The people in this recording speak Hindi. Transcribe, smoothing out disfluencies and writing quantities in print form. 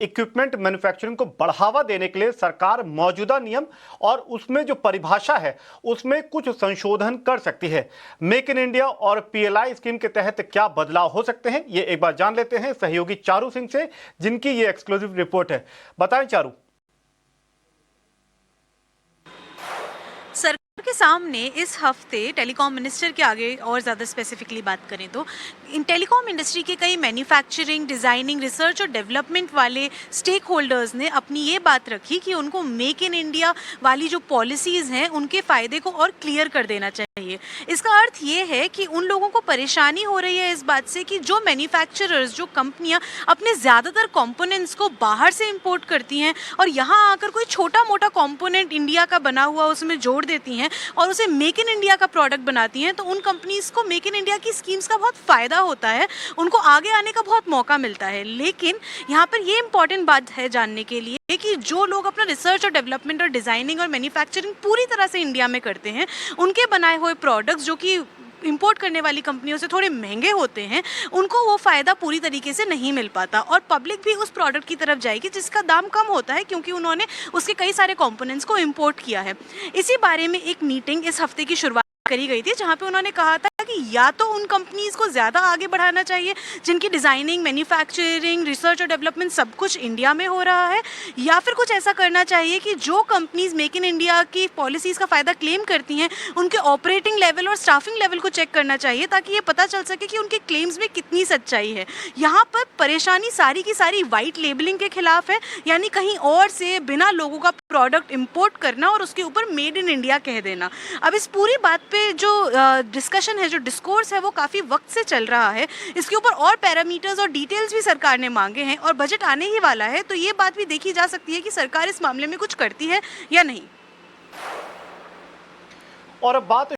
इक्विपमेंट मैन्युफैक्चरिंग को बढ़ावा देने के लिए सरकार मौजूदा नियम और उसमें जो परिभाषा है उसमें कुछ संशोधन कर सकती है। मेक इन इंडिया और पीएलआई स्कीम के तहत क्या बदलाव हो सकते हैं, ये एक बार जान लेते हैं सहयोगी चारू सिंह से, जिनकी ये एक्सक्लूसिव रिपोर्ट है। बताएं चारू। सरकार के सामने इस हफ्ते टेलीकॉम मिनिस्टर के आगे और ज़्यादा स्पेसिफिकली बात करें तो इन टेलीकॉम इंडस्ट्री के कई मैन्युफैक्चरिंग, डिज़ाइनिंग, रिसर्च और डेवलपमेंट वाले स्टेक होल्डर्स ने अपनी ये बात रखी कि उनको मेक इन इंडिया वाली जो पॉलिसीज़ हैं उनके फ़ायदे को और क्लियर कर देना चाहिए। इसका अर्थ ये है कि उन लोगों को परेशानी हो रही है इस बात से कि जो मैन्युफैक्चरर्स, जो कंपनियां अपने ज़्यादातर कंपोनेंट्स को बाहर से इंपोर्ट करती हैं और यहाँ आकर कोई छोटा मोटा कंपोनेंट इंडिया का बना हुआ उसमें जोड़ देती हैं और उसे मेक इन इंडिया का प्रोडक्ट बनाती हैं, तो उन कंपनीज को मेक इन इंडिया की स्कीम्स का बहुत फ़ायदा होता है, उनको आगे आने का बहुत मौका मिलता है। लेकिन यहाँ पर ये इंपॉर्टेंट बात है जानने के लिए कि जो लोग अपना रिसर्च और डेवलपमेंट और डिज़ाइनिंग और मैन्युफैक्चरिंग पूरी तरह से इंडिया में करते हैं, उनके बनाए हुए प्रोडक्ट्स जो कि इंपोर्ट करने वाली कंपनियों से थोड़े महंगे होते हैं, उनको वो फ़ायदा पूरी तरीके से नहीं मिल पाता और पब्लिक भी उस प्रोडक्ट की तरफ जाएगी जिसका दाम कम होता है क्योंकि उन्होंने उसके कई सारे कंपोनेंट्स को इंपोर्ट किया है। इसी बारे में एक मीटिंग इस हफ्ते की शुरुआत करी गई थी जहाँ पे उन्होंने कहा था कि या तो उन कंपनीज़ को ज़्यादा आगे बढ़ाना चाहिए जिनकी डिज़ाइनिंग, मैन्युफैक्चरिंग, रिसर्च और डेवलपमेंट सब कुछ इंडिया में हो रहा है, या फिर कुछ ऐसा करना चाहिए कि जो कंपनीज़ मेक इन इंडिया की पॉलिसीज़ का फ़ायदा क्लेम करती हैं उनके ऑपरेटिंग लेवल और स्टाफिंग लेवल को चेक करना चाहिए ताकि ये पता चल सके कि उनके क्लेम्स में कितनी सच्चाई है। यहाँ पर परेशानी सारी की सारी वाइट लेबलिंग के खिलाफ है, यानी कहीं और से बिना लोगों का प्रोडक्ट इम्पोर्ट करना और उसके ऊपर मेड इन इंडिया कह देना। अब इस पूरी बात पे जो डिस्कशन है, जो डिस्कोर्स है, वो काफ़ी वक्त से चल रहा है। इसके ऊपर और पैरामीटर्स और डिटेल्स भी सरकार ने मांगे हैं और बजट आने ही वाला है, तो ये बात भी देखी जा सकती है कि सरकार इस मामले में कुछ करती है या नहीं। और अब बात